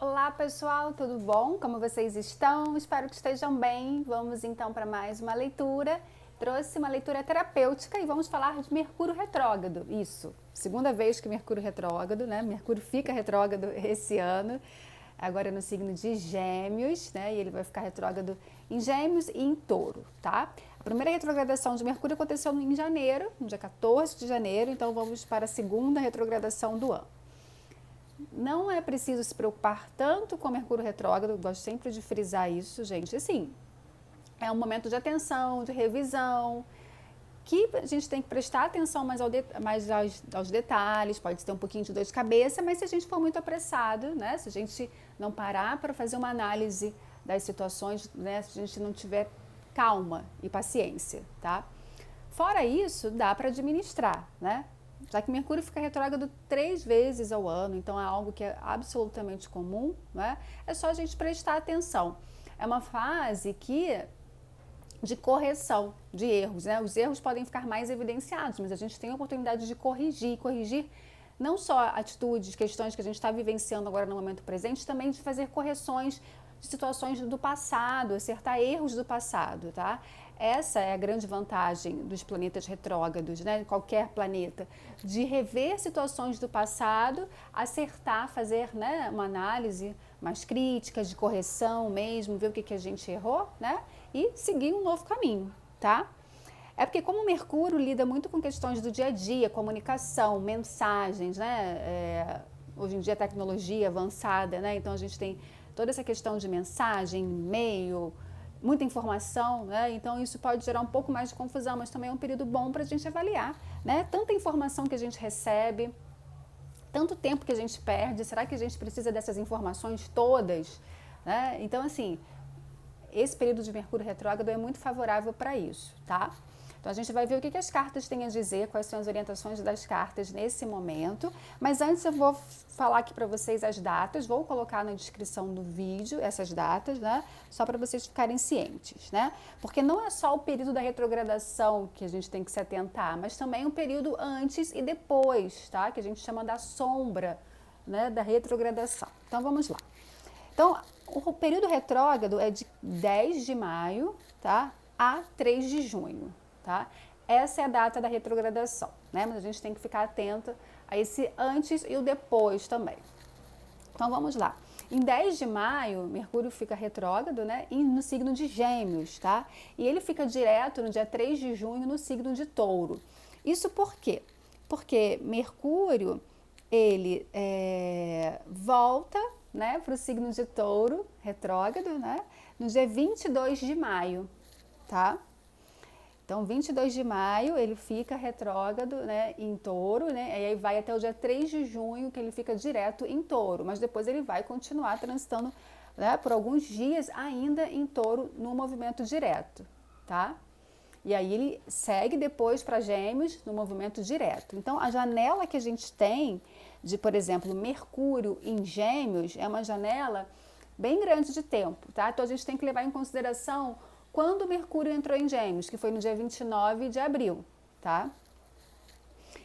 Olá pessoal, tudo bom? Como vocês estão? Espero que estejam bem. Vamos então para mais uma leitura. Trouxe uma leitura terapêutica e vamos falar de Mercúrio retrógrado. Isso, segunda vez que Mercúrio retrógrado, né? Mercúrio fica retrógrado esse ano, agora no signo de Gêmeos, né? E ele vai ficar retrógrado em Gêmeos e em Touro, tá? A primeira retrogradação de Mercúrio aconteceu em janeiro, no dia 14 de janeiro, então vamos para a segunda retrogradação do ano. Não é preciso se preocupar tanto com Mercúrio retrógrado, eu gosto sempre de frisar isso, gente. Assim, é um momento de atenção, de revisão, que a gente tem que prestar atenção mais aos detalhes, pode ter um pouquinho de dor de cabeça, mas se a gente for muito apressado, né, se a gente não parar para fazer uma análise das situações, né, se a gente não tiver calma e paciência, tá? Fora isso, dá para administrar, né? Já que Mercúrio fica retrógrado 3 vezes ao ano, então é algo que é absolutamente comum, né? É só a gente prestar atenção. É uma fase de correção de erros, né? Os erros podem ficar mais evidenciados, mas a gente tem a oportunidade de corrigir não só atitudes, questões que a gente está vivenciando agora no momento presente, também de fazer correções de situações do passado, acertar erros do passado, tá? Essa é a grande vantagem dos planetas retrógrados, né? Qualquer planeta, de rever situações do passado, acertar, fazer, né, uma análise mais crítica, de correção mesmo, ver o que a gente errou, né? E seguir um novo caminho, tá? É porque como o Mercúrio lida muito com questões do dia a dia, comunicação, mensagens, né? Hoje em dia a tecnologia avançada, né? Então a gente tem toda essa questão de mensagem, e-mail, muita informação, né? Então isso pode gerar um pouco mais de confusão, mas também é um período bom para a gente avaliar, né? Tanta informação que a gente recebe, tanto tempo que a gente perde, será que a gente precisa dessas informações todas? Né? Então, assim, esse período de Mercúrio retrógrado é muito favorável para isso, tá? Então a gente vai ver o que as cartas têm a dizer, quais são as orientações das cartas nesse momento. Mas antes eu vou falar aqui para vocês as datas, vou colocar na descrição do vídeo essas datas, né? Só para vocês ficarem cientes, né? Porque não é só o período da retrogradação que a gente tem que se atentar, mas também o período antes e depois, tá? Que a gente chama da sombra, né? Da retrogradação. Então vamos lá. Então, o período retrógrado é de 10 de maio, tá? A 3 de junho. Tá? Essa é a data da retrogradação, né? Mas a gente tem que ficar atento a esse antes e o depois também. Então vamos lá. Em 10 de maio, Mercúrio fica retrógrado, né? E no signo de Gêmeos, tá? E ele fica direto no dia 3 de junho no signo de Touro. Isso por quê? Porque Mercúrio, ele volta, né, para o signo de Touro, retrógrado, né? No dia 22 de maio, tá? Então, 22 de maio ele fica retrógrado, né, em Touro, né, e aí vai até o dia 3 de junho que ele fica direto em Touro, mas depois ele vai continuar transitando, né, por alguns dias ainda em Touro no movimento direto, tá? E aí ele segue depois para Gêmeos no movimento direto. Então, a janela que a gente tem de, por exemplo, Mercúrio em Gêmeos é uma janela bem grande de tempo, tá? Então, a gente tem que levar em consideração quando Mercúrio entrou em Gêmeos, que foi no dia 29 de abril, tá?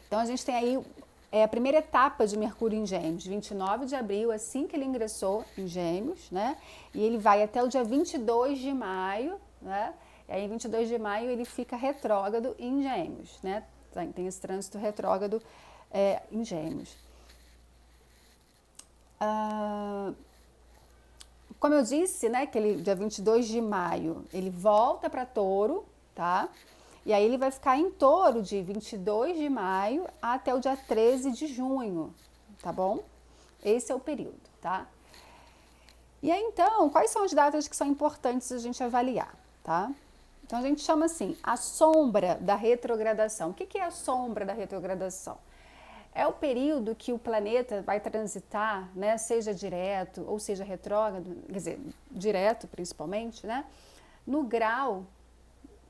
Então a gente tem aí a primeira etapa de Mercúrio em Gêmeos, 29 de abril, assim que ele ingressou em Gêmeos, né? E ele vai até o dia 22 de maio, né? E aí em 22 de maio ele fica retrógrado em Gêmeos, né? Tem esse trânsito retrógrado em Gêmeos. Como eu disse, né, que ele, dia 22 de maio, ele volta para Touro, tá? E aí ele vai ficar em Touro de 22 de maio até o dia 13 de junho, tá bom? Esse é o período, tá? E aí, então, quais são as datas que são importantes a gente avaliar, tá? Então, a gente chama assim, a sombra da retrogradação. O que é a sombra da retrogradação? É o período que o planeta vai transitar, né, seja direto ou seja retrógrado, quer dizer, direto principalmente, né, no grau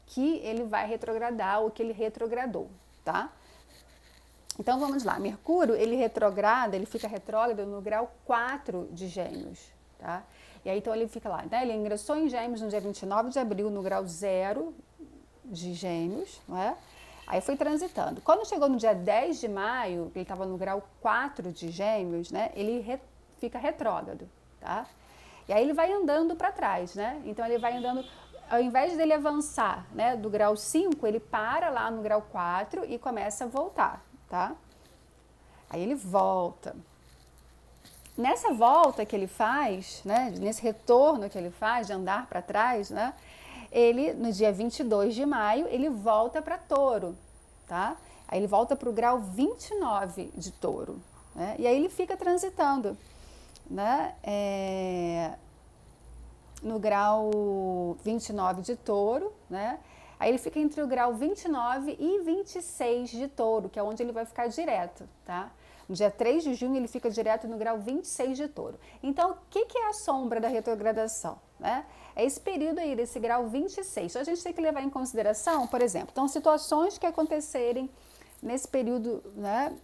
que ele vai retrogradar ou que ele retrogradou, tá? Então vamos lá, Mercúrio, ele retrograda, ele fica retrógrado no grau 4 de Gêmeos, tá? E aí então ele fica lá, né, ele ingressou em Gêmeos no dia 29 de abril no grau 0 de Gêmeos, não é? Aí foi transitando. Quando chegou no dia 10 de maio, ele estava no grau 4 de Gêmeos, né? Ele fica retrógrado, tá? E aí ele vai andando para trás, né? Então ele vai andando, ao invés dele avançar, né, do grau 5, ele para lá no grau 4 e começa a voltar, tá? Aí ele volta. Nessa volta que ele faz, né, nesse retorno que ele faz de andar para trás, né, ele, no dia 22 de maio, ele volta para Touro, tá? Aí ele volta para o grau 29 de Touro, né? E aí ele fica transitando, né, no grau 29 de Touro, né? Aí ele fica entre o grau 29 e 26 de Touro, que é onde ele vai ficar direto, tá? No dia 3 de junho ele fica direto no grau 26 de Touro. Então, o que é a sombra da retrogradação, né? É esse período aí, desse grau 26. Então, a gente tem que levar em consideração, por exemplo, então, situações que acontecerem nesse período, né?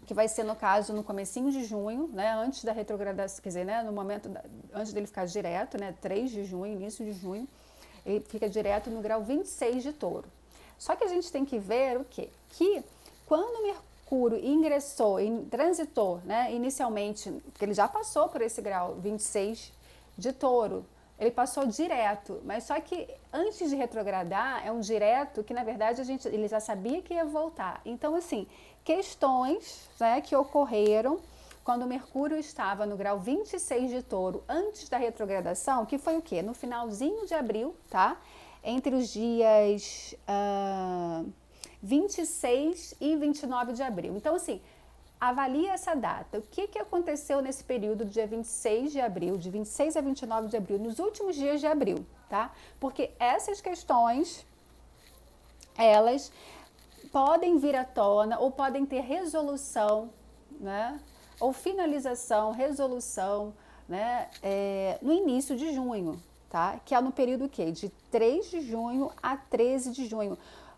Que vai ser, no caso, no comecinho de junho, né, antes da retrogradação, quer dizer, né, no momento, antes dele ficar direto, né, 3 de junho, início de junho, ele fica direto no grau 26 de Touro. Só que a gente tem que ver o quê? Que quando Mercúrio ingressou, transitou, né, inicialmente, porque ele já passou por esse grau 26 de Touro, ele passou direto, mas só que antes de retrogradar, é um direto que, na verdade, ele já sabia que ia voltar. Então, assim, questões, né, que ocorreram quando Mercúrio estava no grau 26 de Touro, antes da retrogradação, que foi o quê? No finalzinho de abril, tá? Entre os dias 26 e 29 de abril. Então, assim, avalie essa data. O que aconteceu nesse período do dia 26 de abril, de 26 a 29 de abril, nos últimos dias de abril, tá? Porque essas questões, elas podem vir à tona ou podem ter resolução, né? Ou finalização, resolução, né? No início de junho, tá? Que é no período quê? De 3 de junho a 13 de junho.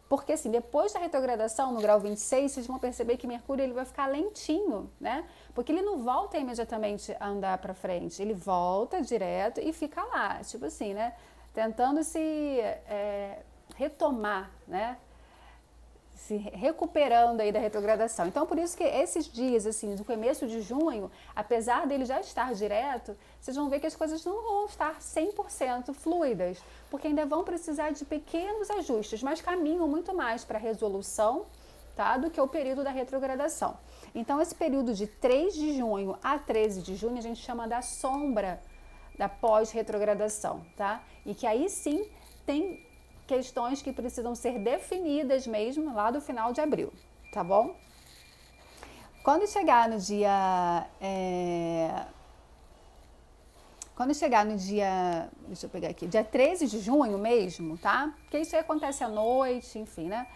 Porque assim, depois da retrogradação, no grau 26, vocês vão perceber que Mercúrio ele vai ficar lentinho, né? Porque ele não volta imediatamente a andar para frente, ele volta direto e fica lá, tipo assim, né? Tentando se retomar, né? Se recuperando aí da retrogradação. Então, por isso que esses dias, assim, do começo de junho, apesar dele já estar direto, vocês vão ver que as coisas não vão estar 100% fluidas, porque ainda vão precisar de pequenos ajustes, mas caminham muito mais para a resolução, tá, do que o período da retrogradação. Então, esse período de 3 de junho a 13 de junho, a gente chama da sombra da pós-retrogradação, tá? E que aí sim tem questões que precisam ser definidas mesmo lá do final de abril, tá bom? Quando chegar no dia... deixa eu pegar aqui, dia 13 de junho mesmo, tá? Porque isso aí acontece à noite, enfim, né?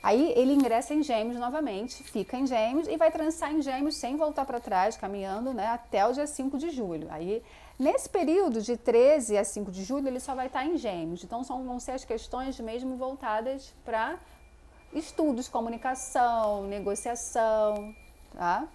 Aí ele ingressa em Gêmeos novamente, fica em Gêmeos e vai transitar em Gêmeos sem voltar para trás, caminhando, né, até o dia 5 de julho. Aí, nesse período de 13 a 5 de julho, ele só vai estar em Gêmeos. Então, vão ser as questões mesmo voltadas para estudos, comunicação, negociação, tá?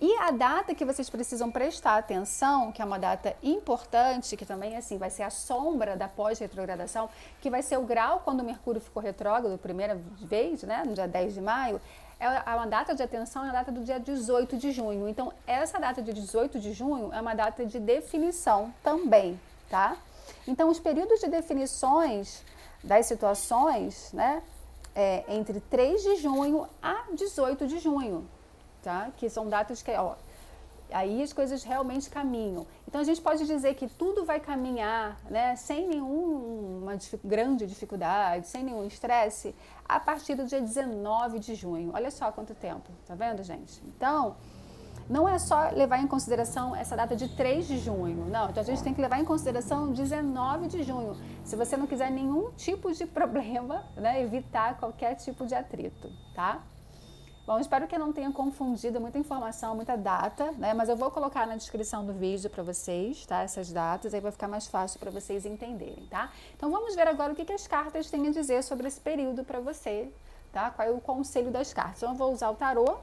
E a data que vocês precisam prestar atenção, que é uma data importante, que também assim vai ser a sombra da pós-retrogradação, que vai ser o grau quando o Mercúrio ficou retrógrado, primeira vez, né, no dia 10 de maio, é uma data de atenção, é a data do dia 18 de junho. Então, essa data de 18 de junho é uma data de definição também, tá? Então, os períodos de definições das situações, né, entre 3 de junho a 18 de junho. Tá? Que são datas que, aí as coisas realmente caminham. Então a gente pode dizer que tudo vai caminhar, né, sem nenhuma grande dificuldade, sem nenhum estresse, a partir do dia 19 de junho. Olha só quanto tempo, tá vendo, gente? Então, não é só levar em consideração essa data de 3 de junho, não. Então a gente tem que levar em consideração 19 de junho. Se você não quiser nenhum tipo de problema, né, evitar qualquer tipo de atrito, tá? Bom, espero que eu não tenha confundido muita informação, muita data, né? Mas eu vou colocar na descrição do vídeo para vocês, tá? Essas datas, aí vai ficar mais fácil para vocês entenderem, tá? Então vamos ver agora o que as cartas têm a dizer sobre esse período para você, tá? Qual é o conselho das cartas. Então eu vou usar o tarô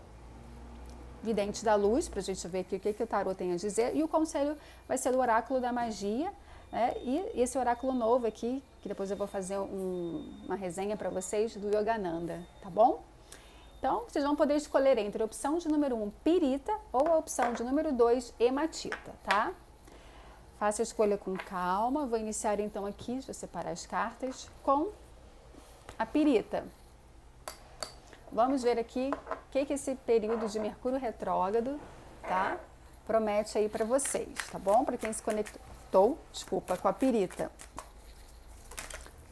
Vidente da Luz, para a gente ver aqui o que o tarô tem a dizer, e o conselho vai ser do Oráculo da Magia, né? E esse oráculo novo aqui, que depois eu vou fazer uma resenha para vocês, do Yogananda, tá bom? Então, vocês vão poder escolher entre a opção de número 1, pirita, ou a opção de número 2, hematita, tá? Faça a escolha com calma. Vou iniciar então aqui, deixa eu separar as cartas, com a pirita. Vamos ver aqui o que esse período de Mercúrio retrógrado, tá? Promete aí para vocês, tá bom? Para quem se conectou, desculpa, com a pirita.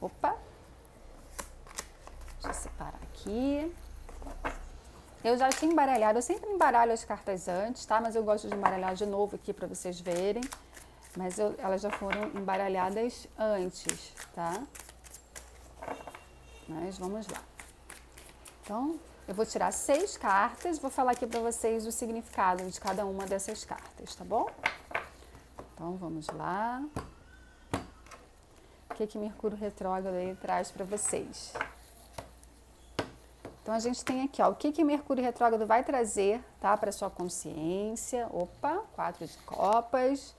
Opa! Deixa eu separar aqui. Eu já tinha embaralhado, eu sempre embaralho as cartas antes, tá? Mas eu gosto de embaralhar de novo aqui para vocês verem. Mas elas já foram embaralhadas antes, tá? Mas vamos lá. Então, eu vou tirar 6 cartas, vou falar aqui para vocês o significado de cada uma dessas cartas, tá bom? Então, vamos lá. O que Mercúrio retrógrado aí traz para vocês? Então, a gente tem aqui, ó, o que Mercúrio retrógrado vai trazer, tá, para sua consciência. Opa, 4 de copas.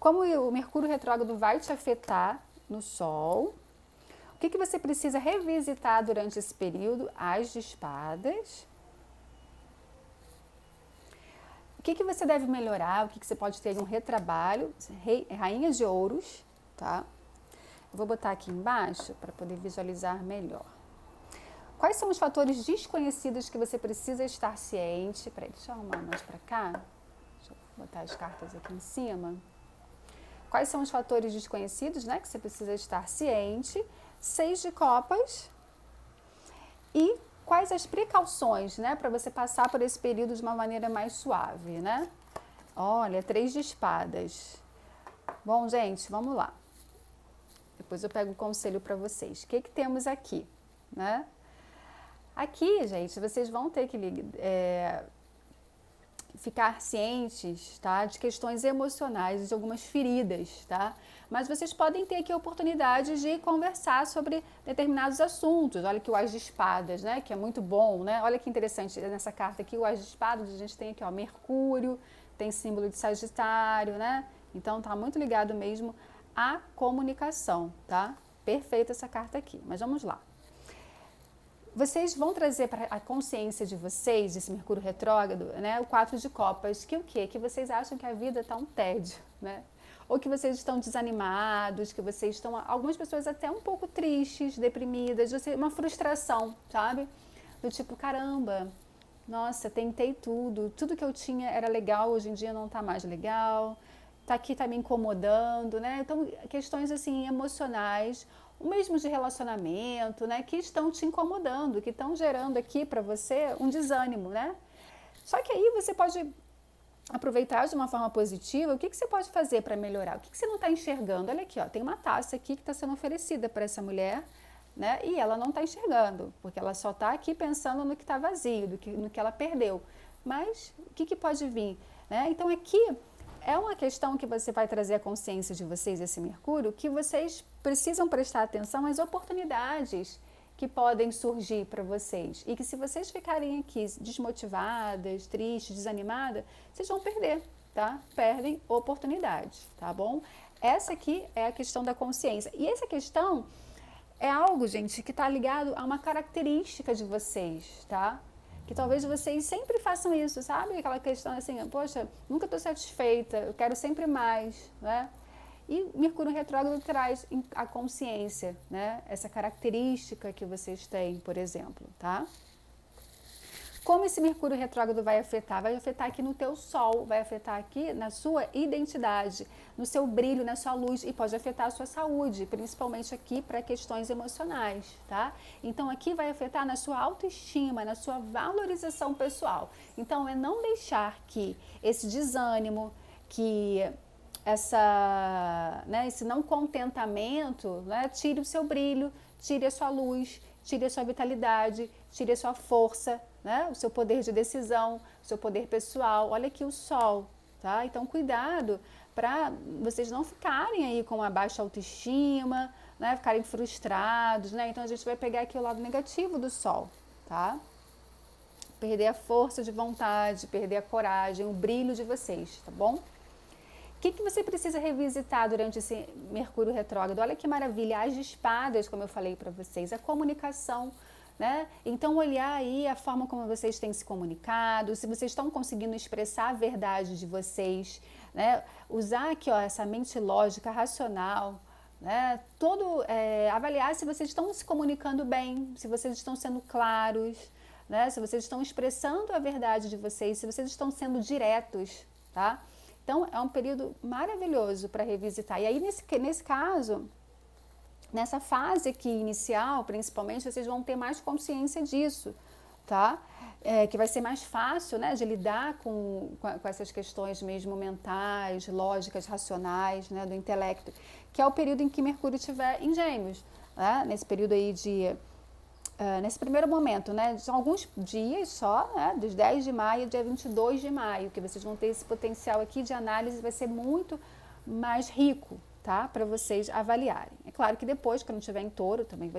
Como o Mercúrio retrógrado vai te afetar no Sol. O que você precisa revisitar durante esse período? As de espadas. O que você deve melhorar? O que você pode ter um retrabalho? Rainha de ouros, tá? Eu vou botar aqui embaixo para poder visualizar melhor. Quais são os fatores desconhecidos que você precisa estar ciente? Peraí, deixa eu arrumar mais para cá. Deixa eu botar as cartas aqui em cima. Quais são os fatores desconhecidos, né, que você precisa estar ciente? 6 de copas. E quais as precauções, né, para você passar por esse período de uma maneira mais suave, né? Olha, 3 de espadas. Bom, gente, vamos lá. Depois eu pego o conselho para vocês. O que temos aqui, né? Aqui, gente, vocês vão ter que ficar cientes, tá, de questões emocionais, de algumas feridas, tá? Mas vocês podem ter aqui a oportunidade de conversar sobre determinados assuntos. Olha aqui o As de Espadas, né, que é muito bom, né? Olha que interessante, nessa carta aqui, o As de Espadas, a gente tem aqui, ó, Mercúrio, tem símbolo de Sagitário, né? Então tá muito ligado mesmo à comunicação, tá? Perfeita essa carta aqui, mas vamos lá. Vocês vão trazer para a consciência de vocês, esse Mercúrio retrógrado, né, o 4 de copas, que o quê? Que vocês acham que a vida está um tédio, né? Ou que vocês estão desanimados, que vocês estão, algumas pessoas até um pouco tristes, deprimidas, uma frustração, sabe? Do tipo, caramba, nossa, tentei tudo que eu tinha era legal, hoje em dia não está mais legal, tá me incomodando, né? Então, questões assim emocionais, o mesmo de relacionamento, né, que estão te incomodando, que estão gerando aqui para você um desânimo, né? Só que aí você pode aproveitar de uma forma positiva. O que você pode fazer para melhorar? O que você não está enxergando? Olha aqui, ó, tem uma taça aqui que está sendo oferecida para essa mulher, né? E ela não está enxergando, porque ela só está aqui pensando no que está vazio, no que ela perdeu. Mas o que pode vir, né? Então aqui é uma questão que você vai trazer à consciência de vocês, esse Mercúrio, que vocês precisam prestar atenção às oportunidades que podem surgir para vocês. E que se vocês ficarem aqui desmotivadas, tristes, desanimadas, vocês vão perder, tá? Perdem oportunidades, tá bom? Essa aqui é a questão da consciência. E essa questão é algo, gente, que está ligado a uma característica de vocês, tá? Que talvez vocês sempre façam isso, sabe? Aquela questão assim, poxa, nunca estou satisfeita, eu quero sempre mais, né? E Mercúrio retrógrado traz a consciência, né? Essa característica que vocês têm, por exemplo, tá? Como esse Mercúrio retrógrado vai afetar? Vai afetar aqui no teu Sol, vai afetar aqui na sua identidade, no seu brilho, na sua luz, e pode afetar a sua saúde, principalmente aqui para questões emocionais, tá? Então aqui vai afetar na sua autoestima, na sua valorização pessoal. Então é não deixar que esse desânimo, que esse não contentamento, né, tire o seu brilho, tire a sua luz, tire a sua vitalidade, tire a sua força, né, o seu poder de decisão, o seu poder pessoal. Olha aqui o Sol, tá? Então cuidado para vocês não ficarem aí com uma baixa autoestima, né, ficarem frustrados, né? Então a gente vai pegar aqui o lado negativo do Sol, tá? Perder a força de vontade, perder a coragem, o brilho de vocês, tá bom? O que você precisa revisitar durante esse Mercúrio retrógrado? Olha que maravilha, as de espadas, como eu falei para vocês, a comunicação, né? Então olhar aí a forma como vocês têm se comunicado, se vocês estão conseguindo expressar a verdade de vocês, né? Usar aqui, ó, essa mente lógica, racional, né? Avaliar se vocês estão se comunicando bem, se vocês estão sendo claros, né? Se vocês estão expressando a verdade de vocês, se vocês estão sendo diretos, tá? Então é um período maravilhoso para revisitar. E aí nesse caso, nessa fase aqui inicial, principalmente, vocês vão ter mais consciência disso, tá? Que vai ser mais fácil, né, de lidar com essas questões mesmo mentais, lógicas, racionais, né, do intelecto, que é o período em que Mercúrio estiver em Gêmeos, né? Nesse período aí nesse primeiro momento, né, são alguns dias só, né, dos 10 de maio ao dia 22 de maio, que vocês vão ter esse potencial aqui de análise, vai ser muito mais rico, tá, para vocês avaliarem. É claro que depois, quando estiver em Touro, também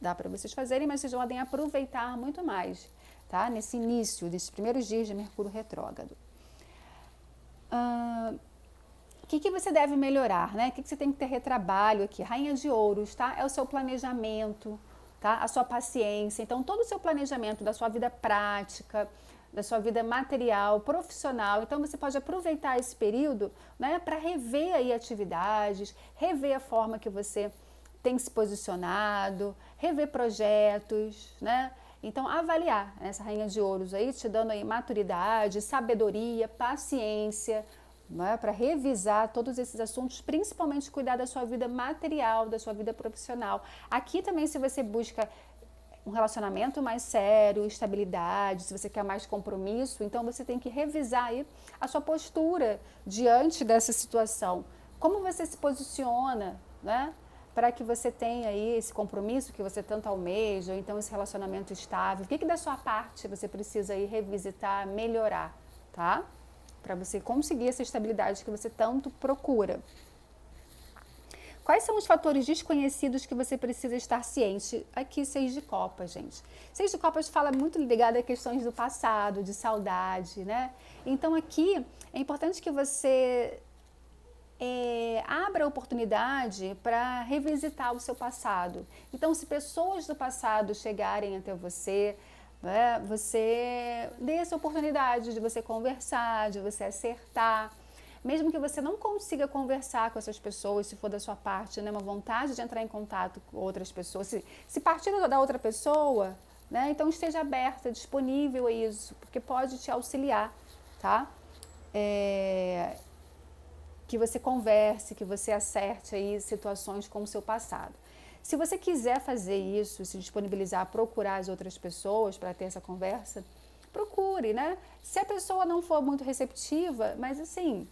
dá para vocês fazerem, mas vocês podem aproveitar muito mais, tá, nesse início, desses primeiros dias de Mercúrio retrógrado. O que você deve melhorar, né? O que você tem que ter retrabalho aqui? Rainha de Ouros, tá? É o seu planejamento, tá? A sua paciência. Então, todo o seu planejamento da sua vida prática, da sua vida material, profissional. Então, você pode aproveitar esse período, né, para rever aí atividades, rever a forma que você tem se posicionado, rever projetos, né? Então, avaliar essa Rainha de Ouros aí, te dando aí maturidade, sabedoria, paciência, né, para revisar todos esses assuntos, principalmente cuidar da sua vida material, da sua vida profissional. Aqui também, se você busca um relacionamento mais sério, estabilidade, se você quer mais compromisso, então você tem que revisar aí a sua postura diante dessa situação. Como você se posiciona, né, para que você tenha aí esse compromisso que você tanto almeja, ou então esse relacionamento estável. O que da sua parte você precisa aí revisitar, melhorar, tá? Para você conseguir essa estabilidade que você tanto procura. Quais são os fatores desconhecidos que você precisa estar ciente? Aqui, 6 de copas, gente. 6 de copas fala muito ligado a questões do passado, de saudade, né? Então, aqui, é importante que você abra a oportunidade para revisitar o seu passado. Então, se pessoas do passado chegarem até você, né, você dê essa oportunidade de você conversar, de você acertar. Mesmo que você não consiga conversar com essas pessoas, se for da sua parte, né, uma vontade de entrar em contato com outras pessoas, se partir da outra pessoa, né, então esteja aberta, disponível a isso, porque pode te auxiliar, tá? Que você converse, que você acerte aí situações com o seu passado. Se você quiser fazer isso, se disponibilizar a procurar as outras pessoas para ter essa conversa, procure, né? Se a pessoa não for muito receptiva, mas assim,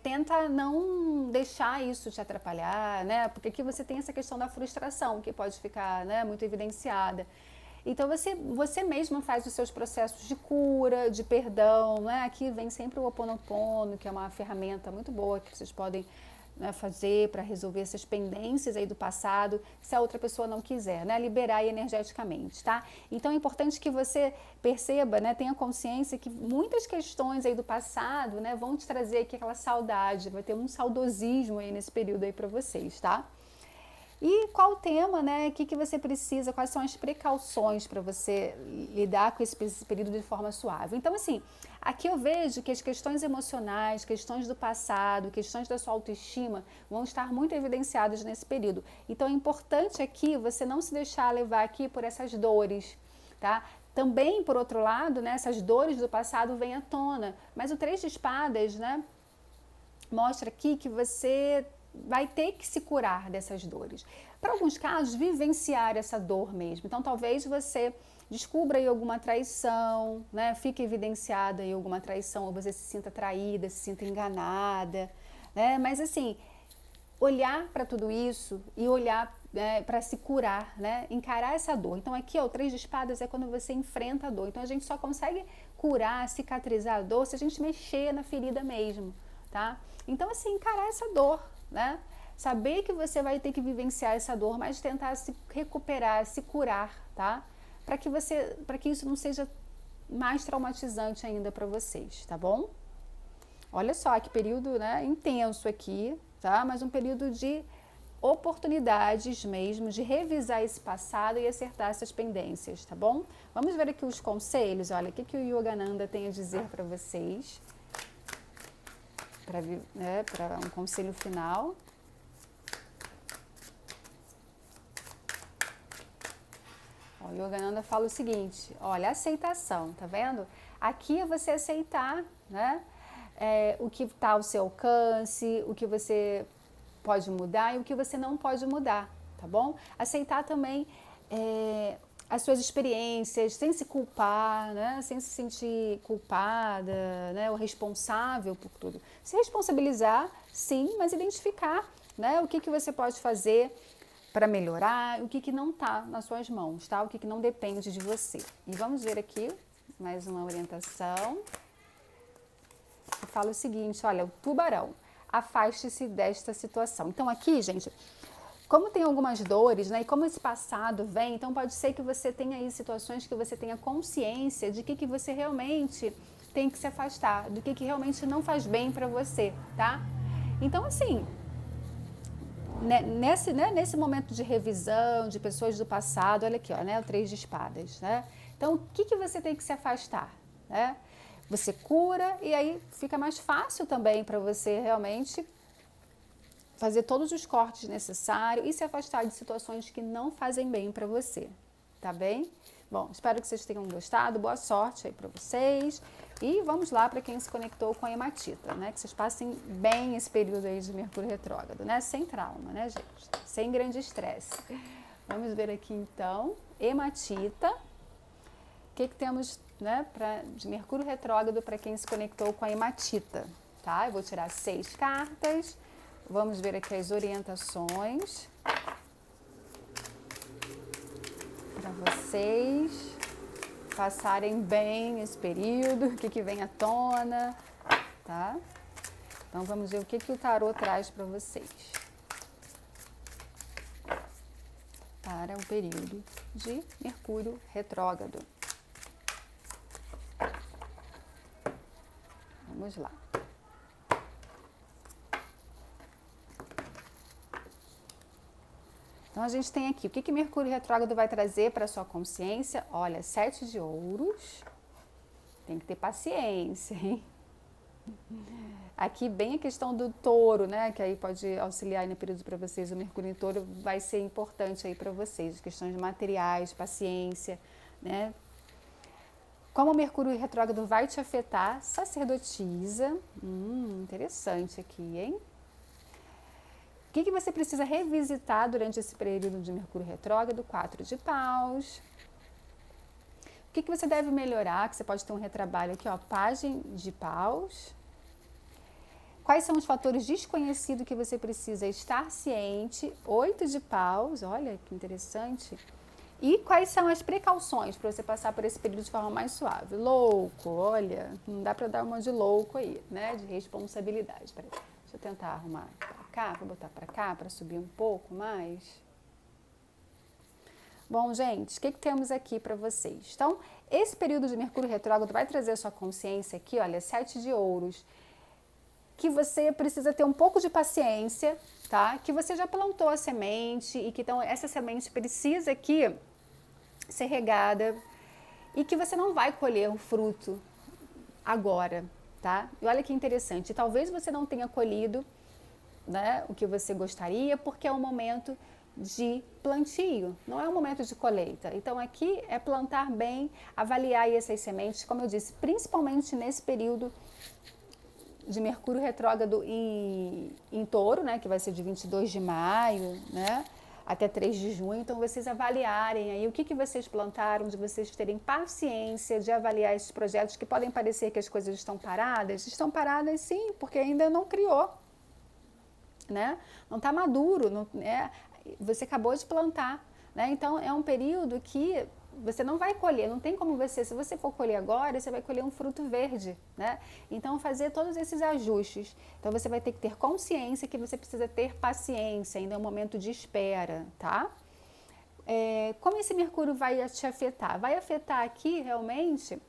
tenta não deixar isso te atrapalhar, né? Porque aqui você tem essa questão da frustração, que pode ficar, né, muito evidenciada. Então, você mesma faz os seus processos de cura, de perdão, né? Aqui vem sempre o Ho Oponopono, que é uma ferramenta muito boa que vocês podem, né, fazer para resolver essas pendências aí do passado, se a outra pessoa não quiser, né? Liberar aí energeticamente, tá? Então, é importante que você perceba, né, tenha consciência que muitas questões aí do passado, né, vão te trazer aqui aquela saudade, vai ter um saudosismo aí nesse período aí para vocês, tá? E qual o tema, né? O que você precisa, quais são as precauções para você lidar com esse período de forma suave? Então, assim, aqui eu vejo que as questões emocionais, questões do passado, questões da sua autoestima vão estar muito evidenciadas nesse período. Então, é importante aqui você não se deixar levar aqui por essas dores, tá? Também, por outro lado, né, essas dores do passado vêm à tona. Mas o 3 de espadas, né, mostra aqui que você vai ter que se curar dessas dores. Para alguns casos, vivenciar essa dor mesmo. Então, talvez você descubra aí alguma traição, né? Fique evidenciada aí alguma traição, ou você se sinta traída, se sinta enganada, né? Mas, assim, olhar para tudo isso e olhar, né, para se curar, né? Encarar essa dor. Então, aqui, ó, o 3 de espadas é quando você enfrenta a dor. Então, a gente só consegue curar, cicatrizar a dor se a gente mexer na ferida mesmo, tá? Então, assim, encarar essa dor, né? Saber que você vai ter que vivenciar essa dor, mas tentar se recuperar, se curar, tá? Para que isso não seja mais traumatizante ainda para vocês, tá bom? Olha só que período, né, intenso aqui, tá? Mas um período de oportunidades mesmo de revisar esse passado e acertar essas pendências, tá bom? Vamos ver aqui os conselhos, olha, o que o Yogananda tem a dizer para vocês, para um conselho final. O Yogananda fala o seguinte, olha, aceitação, tá vendo? Aqui é você aceitar, né? O que está ao seu alcance, o que você pode mudar e o que você não pode mudar, tá bom? Aceitar também as suas experiências, sem se culpar, né? Sem se sentir culpada, né? Ou responsável por tudo. Se responsabilizar, sim, mas identificar, né? O que você pode fazer para melhorar, o que não está nas suas mãos, tá? O que não depende de você. E vamos ver aqui mais uma orientação. Que fala o seguinte, olha, o tubarão, afaste-se desta situação. Então aqui, gente, como tem algumas dores, né, e como esse passado vem, então pode ser que você tenha aí situações que você tenha consciência de que você realmente tem que se afastar, do que realmente não faz bem para você, tá? Então, assim, nesse momento de revisão de pessoas do passado, olha aqui, ó, né, o 3 de espadas, né? Então, o que você tem que se afastar, né? Você cura e aí fica mais fácil também para você realmente fazer todos os cortes necessários e se afastar de situações que não fazem bem para você, tá bem? Bom, espero que vocês tenham gostado, boa sorte aí para vocês e vamos lá para quem se conectou com a hematita, né? Que vocês passem bem esse período aí de Mercúrio retrógrado, né? Sem trauma, né, gente? Sem grande estresse. Vamos ver aqui então, hematita. O que temos, né, de Mercúrio retrógrado para quem se conectou com a hematita, tá? Eu vou tirar 6 cartas, vamos ver aqui as orientações para vocês passarem bem esse período, o que vem à tona, tá? Então vamos ver o que o tarô traz para vocês para o período de Mercúrio retrógrado. Vamos lá. Então, a gente tem aqui, o que Mercúrio retrógrado vai trazer para a sua consciência? Olha, 7 de ouros. Tem que ter paciência, hein? Aqui, bem a questão do touro, né? Que aí pode auxiliar aí no período para vocês. O Mercúrio em touro vai ser importante aí para vocês. Questões materiais, paciência, né? Como o Mercúrio retrógrado vai te afetar, sacerdotisa. Interessante aqui, hein? O que você precisa revisitar durante esse período de Mercúrio retrógrado? 4 de paus. O que você deve melhorar? Que você pode ter um retrabalho aqui, ó, Pagem de paus. Quais são os fatores desconhecidos que você precisa estar ciente? 8 de paus, olha que interessante. E quais são as precauções para você passar por esse período de forma mais suave? Louco, olha, não dá para dar uma de louco aí, né? De responsabilidade. Peraí, deixa eu tentar arrumar para cá, vou botar para cá para subir um pouco mais. Bom, gente, o que temos aqui para vocês? Então, esse período de Mercúrio retrógrado vai trazer a sua consciência aqui, olha, 7 de ouros, que você precisa ter um pouco de paciência, tá? Que você já plantou a semente e que então essa semente precisa aqui ser regada e que você não vai colher o fruto agora, tá? E olha que interessante, talvez você não tenha colhido, né, o que você gostaria, porque é um momento de plantio, não é um momento de colheita. Então aqui é plantar bem, avaliar essas sementes, como eu disse, principalmente nesse período de Mercúrio retrógrado em touro, né, que vai ser de 22 de maio, né, até 3 de junho, então vocês avaliarem aí o que vocês plantaram, de vocês terem paciência de avaliar esses projetos que podem parecer que as coisas estão paradas sim, porque ainda não criou, né, não está maduro, não, você acabou de plantar, né, então é um período que você não vai colher, não tem como você, se você for colher agora, você vai colher um fruto verde, né? Então, fazer todos esses ajustes. Então, você vai ter que ter consciência que você precisa ter paciência, ainda é um momento de espera, tá? Como esse Mercúrio vai te afetar? Vai afetar aqui, realmente,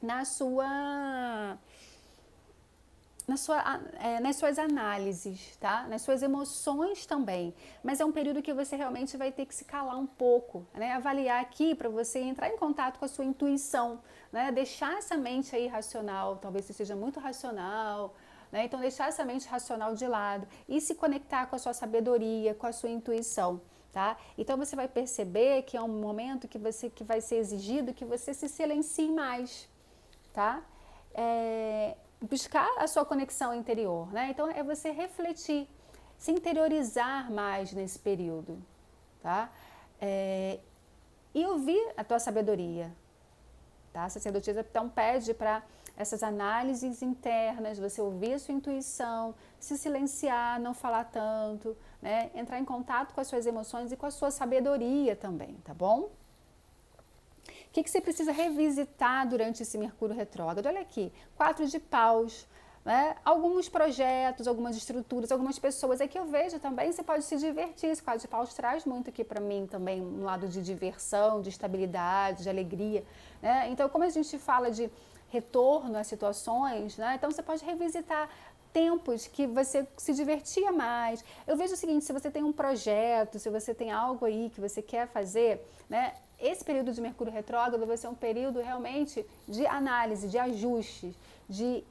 na sua nas suas análises, tá? Nas suas emoções também. Mas é um período que você realmente vai ter que se calar um pouco, né? Avaliar aqui para você entrar em contato com a sua intuição, né? Deixar essa mente aí racional, talvez você seja muito racional, né? Então deixar essa mente racional de lado e se conectar com a sua sabedoria, com a sua intuição. Tá? Então você vai perceber que é um momento que vai ser exigido que você se silencie mais, tá? Buscar a sua conexão interior, né? Então é você refletir, se interiorizar mais nesse período, tá? E ouvir a tua sabedoria, tá? A sacerdotisa então pede para essas análises internas, você ouvir a sua intuição, se silenciar, não falar tanto, né? Entrar em contato com as suas emoções e com a sua sabedoria também, tá bom? O que você precisa revisitar durante esse Mercúrio retrógrado? Olha aqui, 4 de paus, né? Alguns projetos, algumas estruturas, algumas pessoas. Aqui eu vejo também, você pode se divertir. Esse 4 de paus traz muito aqui para mim também um lado de diversão, de estabilidade, de alegria, né? Então, como a gente fala de retorno às situações, né? Então você pode revisitar tempos que você se divertia mais. Eu vejo o seguinte, se você tem um projeto, se você tem algo aí que você quer fazer, né? Esse período de Mercúrio retrógrado vai ser um período realmente de análise, de ajustes, de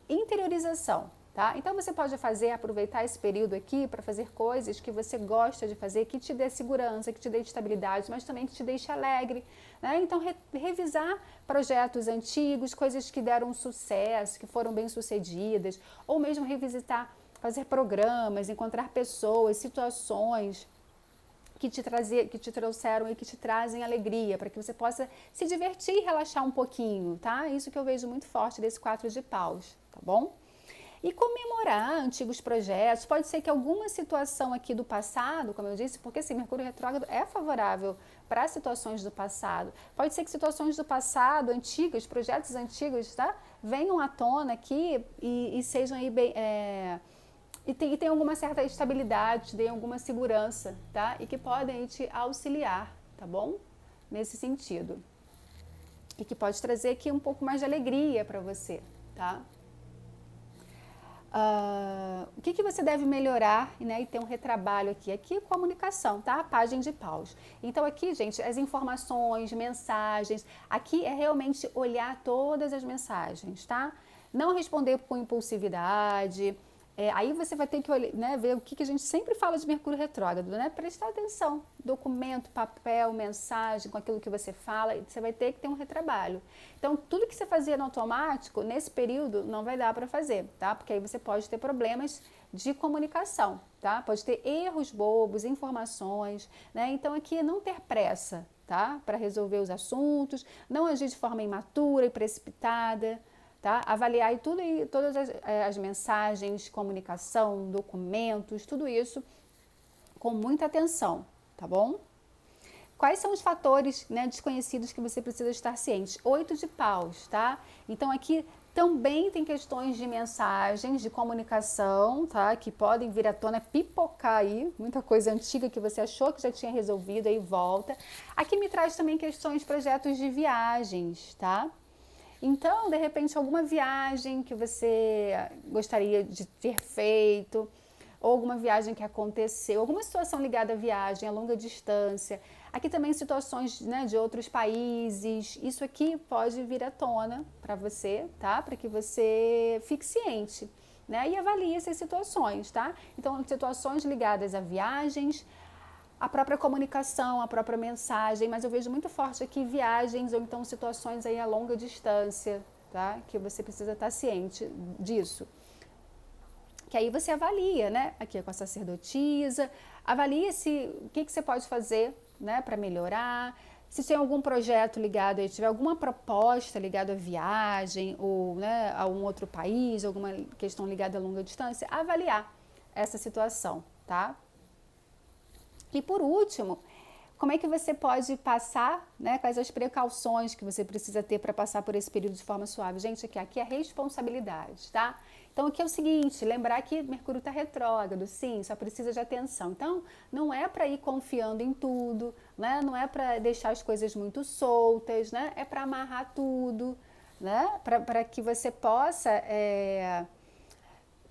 interiorização, tá? Então você pode aproveitar esse período aqui para fazer coisas que você gosta de fazer, que te dê segurança, que te dê estabilidade, mas também que te deixe alegre, né? Então revisar projetos antigos, coisas que deram sucesso, que foram bem sucedidas, ou mesmo revisitar, fazer programas, encontrar pessoas, situações que te trouxeram e que te trazem alegria, para que você possa se divertir e relaxar um pouquinho, tá? Isso que eu vejo muito forte desse 4 de paus, tá bom? E comemorar antigos projetos, pode ser que alguma situação aqui do passado, como eu disse, porque esse Mercúrio retrógrado é favorável para situações do passado, pode ser que situações do passado, antigas, projetos antigos, tá? Venham à tona aqui e sejam aí bem... E tem alguma certa estabilidade, tem alguma segurança, tá? E que podem te auxiliar, tá bom? Nesse sentido. E que pode trazer aqui um pouco mais de alegria para você, tá? O que você deve melhorar, né, e ter um retrabalho aqui? Aqui, comunicação, tá? Página de paus. Então aqui, gente, as informações, mensagens, aqui é realmente olhar todas as mensagens, tá? Não responder com impulsividade. Aí você vai ter que olhar, né, ver o que a gente sempre fala de Mercúrio retrógrado, né? Prestar atenção, documento, papel, mensagem, com aquilo que você fala, você vai ter que ter um retrabalho. Então, tudo que você fazia no automático, nesse período, não vai dar para fazer, tá? Porque aí você pode ter problemas de comunicação, tá? Pode ter erros bobos, informações, né? Então, aqui não ter pressa, tá? Para resolver os assuntos, não agir de forma imatura e precipitada, tá? Avaliar todas as mensagens, comunicação, documentos, tudo isso com muita atenção, tá bom? Quais são os fatores, né, desconhecidos que você precisa estar ciente? 8 de paus, tá? Então aqui também tem questões de mensagens, de comunicação, tá? Que podem vir à tona, pipocar aí, muita coisa antiga que você achou que já tinha resolvido, aí volta. Aqui me traz também questões, projetos de viagens, tá? Então, de repente, alguma viagem que você gostaria de ter feito, ou alguma viagem que aconteceu, alguma situação ligada à viagem, a longa distância. Aqui também situações, né, de outros países. Isso aqui pode vir à tona para você, tá? Para que você fique ciente, né? E avalie essas situações, tá? Então, situações ligadas a viagens, a própria comunicação, a própria mensagem, mas eu vejo muito forte aqui viagens ou então situações aí a longa distância, tá? Que você precisa estar ciente disso. Que aí você avalia, né? Aqui com a sacerdotisa, avalia o que você pode fazer, né? Para melhorar. Se tem algum projeto ligado, tiver alguma proposta ligada à viagem ou, né, a um outro país, alguma questão ligada a longa distância, avaliar essa situação, tá? E por último, como é que você pode passar, né, quais as precauções que você precisa ter para passar por esse período de forma suave? Gente, aqui é responsabilidade, tá? Então aqui é o seguinte, lembrar que Mercúrio está retrógrado, sim, só precisa de atenção. Então não é para ir confiando em tudo, né? Não é para deixar as coisas muito soltas, né? É para amarrar tudo, né? Para que você possa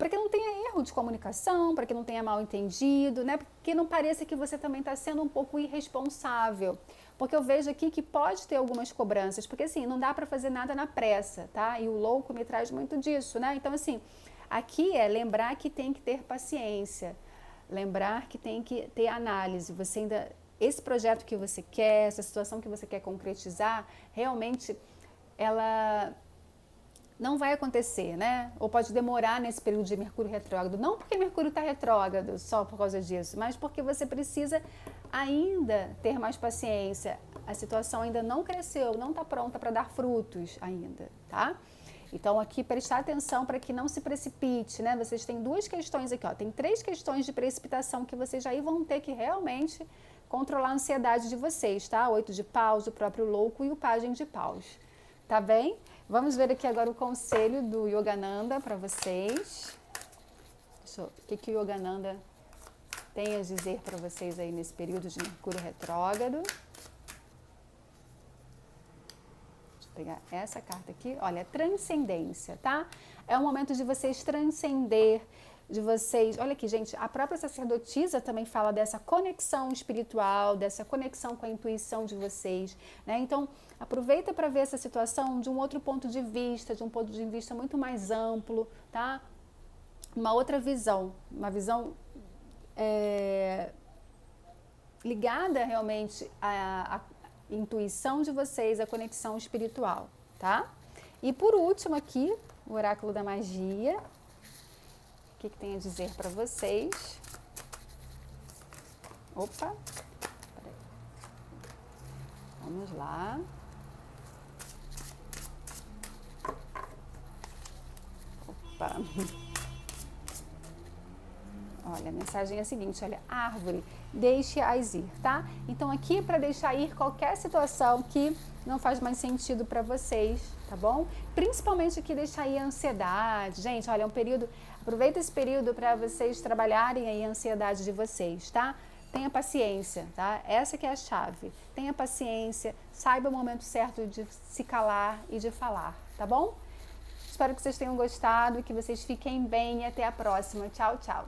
para que não tenha erro de comunicação, para que não tenha mal entendido, né? Porque não pareça que você também está sendo um pouco irresponsável. Porque eu vejo aqui que pode ter algumas cobranças, porque assim, não dá para fazer nada na pressa, tá? E o louco me traz muito disso, né? Então assim, aqui é lembrar que tem que ter paciência, lembrar que tem que ter análise. Você ainda, esse projeto que você quer, essa situação que você quer concretizar, realmente ela não vai acontecer, né? Ou pode demorar nesse período de Mercúrio retrógrado. Não porque Mercúrio está retrógrado só por causa disso, mas porque você precisa ainda ter mais paciência. A situação ainda não cresceu, não está pronta para dar frutos ainda, tá? Então aqui prestar atenção para que não se precipite, né? Vocês têm duas questões aqui, ó. Tem 3 questões de precipitação que vocês aí vão ter que realmente controlar a ansiedade de vocês, tá? 8 de paus, o próprio louco e o pajem de paus. Tá bem? Vamos ver aqui agora o conselho do Yogananda para vocês. O que o Yogananda tem a dizer para vocês aí nesse período de Mercúrio retrógrado. Deixa eu pegar essa carta aqui. Olha, transcendência, tá? É um momento de vocês transcender, de vocês... Olha aqui, gente, a própria sacerdotisa também fala dessa conexão espiritual, dessa conexão com a intuição de vocês, né? Então, aproveita para ver essa situação de um outro ponto de vista, de um ponto de vista muito mais amplo, tá? Uma outra visão, uma visão ligada realmente à intuição de vocês, à conexão espiritual, tá? E por último aqui, o oráculo da magia. O que tem a dizer para vocês? Opa! Peraí. Vamos lá. Opa! Olha, a mensagem é a seguinte, olha, árvore, deixe-as ir, tá? Então aqui para deixar ir qualquer situação que não faz mais sentido para vocês, tá bom? Principalmente aqui deixar ir a ansiedade. Gente, olha, é um período, aproveita esse período para vocês trabalharem aí a ansiedade de vocês, tá? Tenha paciência, tá? Essa que é a chave. Tenha paciência, saiba o momento certo de se calar e de falar, tá bom? Espero que vocês tenham gostado, que vocês fiquem bem e até a próxima. Tchau, tchau.